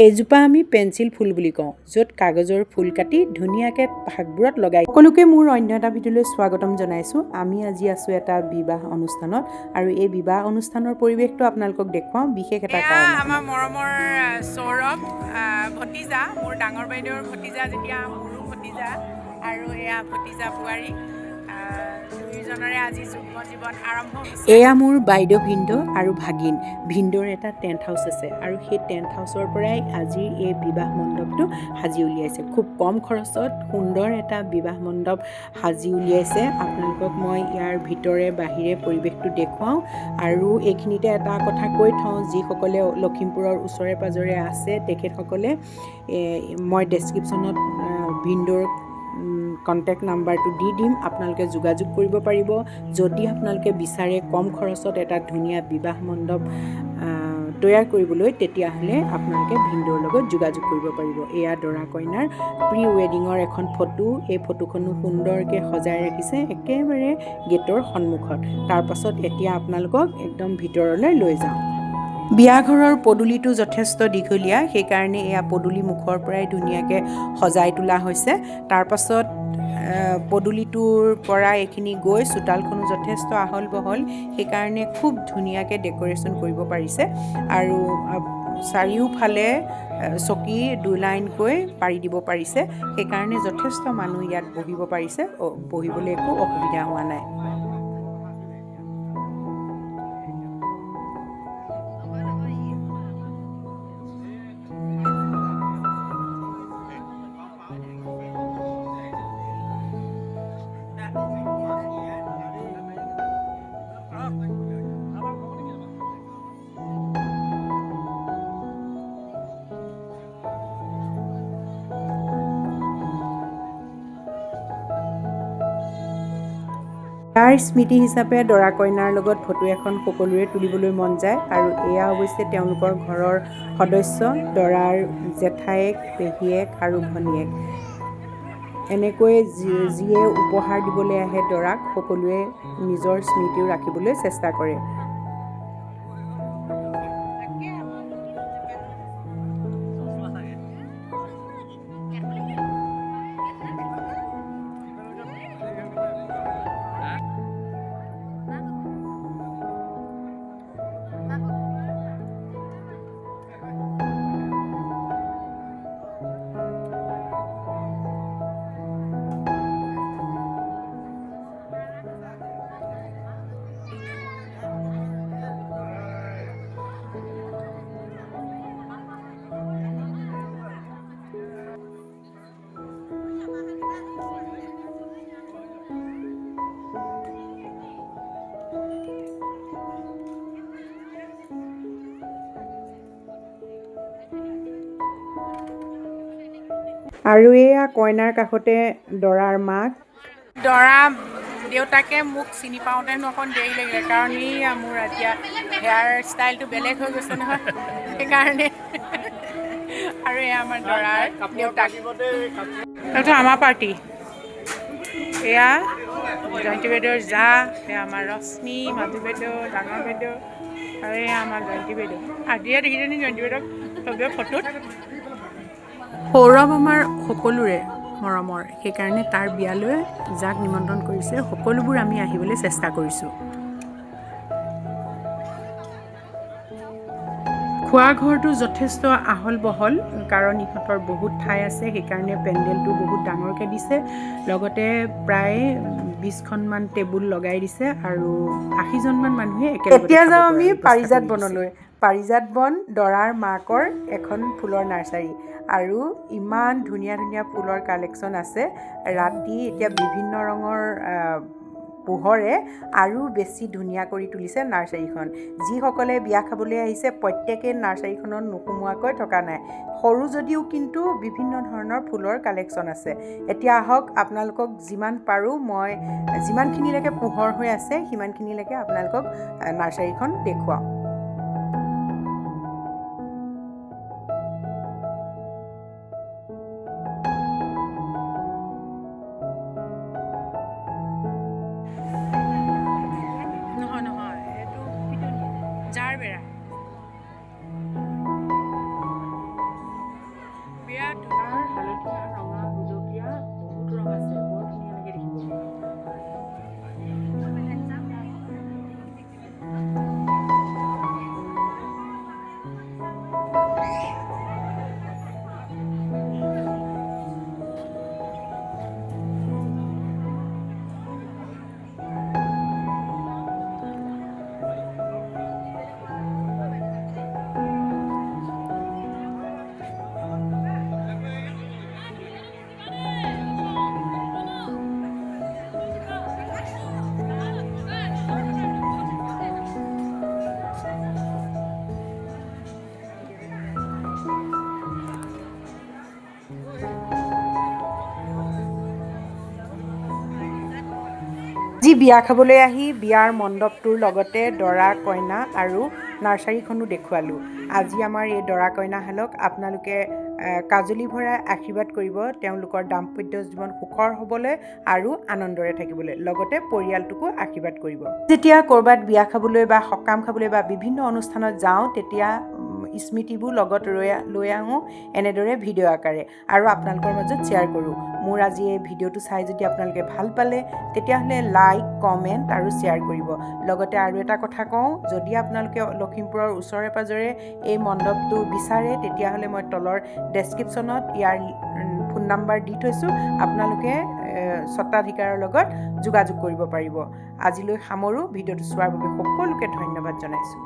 এইজোপা আমি পেঞ্চিল ফুল বুলি কওঁ, য'ত কাগজৰ ফুল কাটি ধুনীয়াকৈ ভাগবোৰত লগাই। সকলোকে মোৰ অন্য এটা ভিডিঅ'লৈ স্বাগতম জনাইছোঁ। আমি আজি আছোঁ এটা বিবাহ অনুষ্ঠানত আৰু এই বিবাহ অনুষ্ঠানৰ পৰিৱেশটো আপোনালোকক দেখুৱাওঁ বিশেষ এটা কাৰণ। আমাৰ মৰমৰ সৌৰভ ভতিজা, মোৰ ডাঙৰ বাইদেউৰ ভতিজা, যেতিয়া মোৰো ভতিজা, আৰু এয়া ভতিজা বোৱাৰী, দুয়োজনৰে আজি যুগ্ম জীৱন আৰম্ভ হৈছে। এয়া মোৰ বাইদেউ ভিনদেউ আৰু ভাগিন। ভিনদেউৰ এটা টেণ্ট হাউচ আছে আৰু সেই টেণ্ট হাউচৰ পৰাই আজিৰ এই বিবাহ মণ্ডপটো সাজি উলিয়াইছে। খুব কম খৰচত সুন্দৰ এটা বিবাহ মণ্ডপ সাজি উলিয়াইছে। আপোনালোকক মই ইয়াৰ ভিতৰে বাহিৰে পৰিৱেশটো দেখুৱাওঁ আৰু এইখিনিতে এটা কথা কৈ থওঁ, যিসকলে লখিমপুৰৰ ওচৰে পাঁজৰে আছে তেখেতসকলে মই ডেছক্ৰিপশ্যনত ভিনদেউৰ কণ্টেক্ট নাম্বাৰটো দি দিম, আপোনালোকে যোগাযোগ কৰিব পাৰিব। যদি আপোনালোকে বিচাৰে কম খৰচত এটা ধুনীয়া বিবাহ মণ্ডপ তৈয়াৰ কৰিবলৈ, তেতিয়াহ'লে আপোনালোকে ভিনদেউৰ লগত যোগাযোগ কৰিব পাৰিব। এয়া দৰা কইনাৰ প্ৰি ৱেডিঙৰ এখন ফটো। এই ফটোখনো সুন্দৰকৈ সজাই ৰাখিছে একেবাৰে গেটৰ সন্মুখত। তাৰপাছত এতিয়া আপোনালোকক একদম ভিতৰলৈ লৈ যাওঁ। বিয়াঘৰৰ পদূলিটো যথেষ্ট দীঘলীয়া, সেইকাৰণে এয়া পদূলি মুখৰ পৰাই ধুনীয়াকৈ সজাই তোলা হৈছে। তাৰপাছত পদূলিটোৰ পৰা এইখিনি গৈ চোতালখনো যথেষ্ট আহল বহল, সেইকাৰণে খুব ধুনীয়াকৈ ডেক'ৰেশ্যন কৰিব পাৰিছে আৰু চাৰিওফালে চকী 2 লাইনকৈ পাৰি দিব পাৰিছে, সেইকাৰণে যথেষ্ট মানুহ ইয়াত বহিব পাৰিছে, বহিবলৈ একো অসুবিধা হোৱা নাই। তাৰ স্মৃতি হিচাপে দৰা কইনাৰ লগত ফটো এখন সকলোৰে তুলিবলৈ মন যায় আৰু এয়া অৱশ্যে তেওঁলোকৰ ঘৰৰ সদস্য, দৰাৰ জেঠায়েক, পেহীয়েক আৰু ভনীয়েক। এনেকৈ যিয়ে উপহাৰ দিবলৈ আহে দৰাক, সকলোৱে নিজৰ স্মৃতিও ৰাখিবলৈ চেষ্টা কৰে। আৰু এয়া কইনাৰ কাষতে দৰাৰ মাক। দৰা দেউতাকে মোক চিনি পাওঁতে অকণ দেৰি লাগিলে, কাৰণ মোৰ এতিয়া হেয়াৰ ষ্টাইলটো বেলেগ হৈ গৈছে নহয়, সেইকাৰণে। আৰু এয়া আমাৰ দৰাৰ দেউতাক। তাৰপিছত আমাৰ পাৰ্টি, এয়া জয়ন্তী বাইদেউৰ জা, এয়া আমাৰ ৰশ্মি, মাজু বাইদেউ, ডাঙৰ বাইদেউ, আৰু এয়া আমাৰ জয়ন্তী বাইদেউ। আজিয়ে দেখিছেনি জয়ন্তী বাইদেউক চবেই ফটোত। সৌৰভ আমাৰ সকলোৰে মৰমৰ, সেইকাৰণে তাৰ বিয়ালৈ যাক নিমন্ত্ৰণ কৰিছে সকলোবোৰ আমি আহিবলৈ চেষ্টা কৰিছোঁ। খোৱা ঘৰটো যথেষ্ট আহল বহল, কাৰণ ইহঁতৰ বহুত ঠাই আছে, সেইকাৰণে পেণ্ডেলটো বহুত ডাঙৰকৈ দিছে। লগতে প্ৰায় 20খনমান টেবুল লগাই দিছে আৰু 80জনমান মানুহে একেলগে। এতিয়া যাওঁ আমি পাৰিজাত বনলৈ। পাৰিজাত বন দৰাৰ মাকৰ এখন ফুলৰ নাৰ্চাৰী আৰু ইমান ধুনীয়া ধুনীয়া ফুলৰ কালেকশ্যন আছে। ৰাতি এতিয়া বিভিন্ন ৰঙৰ পোহৰে আৰু বেছি ধুনীয়া কৰি তুলিছে নাৰ্চাৰীখন। যিসকলে বিয়া খাবলৈ আহিছে প্ৰত্যেকেই নাৰ্চাৰীখনত নোসোমোৱাকৈ থকা নাই। সৰু যদিও কিন্তু বিভিন্ন ধৰণৰ ফুলৰ কালেকশ্যন আছে। এতিয়া আহক, আপোনালোকক যিমান পাৰোঁ মই যিমানখিনিলৈকে পোহৰ হৈ আছে সিমানখিনিলৈকে আপোনালোকক নাৰ্চাৰীখন দেখুৱাওঁ। জাৰ বেৰা। আজি বিয়া খাবলৈ আহি বিয়াৰ মণ্ডপটোৰ লগতে দৰা কইনা আৰু নাৰ্চাৰীখনো দেখুৱালোঁ। আজি আমাৰ এই দৰা কইনাহালক আপোনালোকে কাজলি ভৰাই আশীৰ্বাদ কৰিব, তেওঁলোকৰ দাম্পত্য জীৱন সুখৰ হ'বলৈ আৰু আনন্দৰে থাকিবলৈ, লগতে পৰিয়ালটোকো আশীৰ্বাদ কৰিব। যেতিয়া ক'ৰবাত বিয়া খাবলৈ বা সকাম খাবলৈ বা বিভিন্ন অনুষ্ঠানত যাওঁ তেতিয়া স্মৃতিবোৰ লগত লৈ আহোঁ এনেদৰে ভিডিঅ' আকাৰে আৰু আপোনালোকৰ মাজত শ্বেয়াৰ কৰোঁ। মোৰ আজি এই ভিডিঅ'টো চাই যদি আপোনালোকে ভাল পালে তেতিয়াহ'লে লাইক, কমেণ্ট আৰু শ্বেয়াৰ কৰিব। লগতে আৰু এটা কথা কওঁ, যদি আপোনালোকে লখিমপুৰৰ ওচৰে পাঁজৰে এই মণ্ডপটো বিচাৰে তেতিয়াহ'লে মই তলৰ ডেছক্ৰিপশ্যনত ইয়াৰ ফোন নাম্বাৰ দি থৈছোঁ, আপোনালোকে স্বত্বাধিকাৰৰ লগত যোগাযোগ কৰিব পাৰিব। আজিলৈ সামৰোঁ। ভিডিঅ'টো চোৱাৰ বাবে সকলোকে ধন্যবাদ জনাইছোঁ।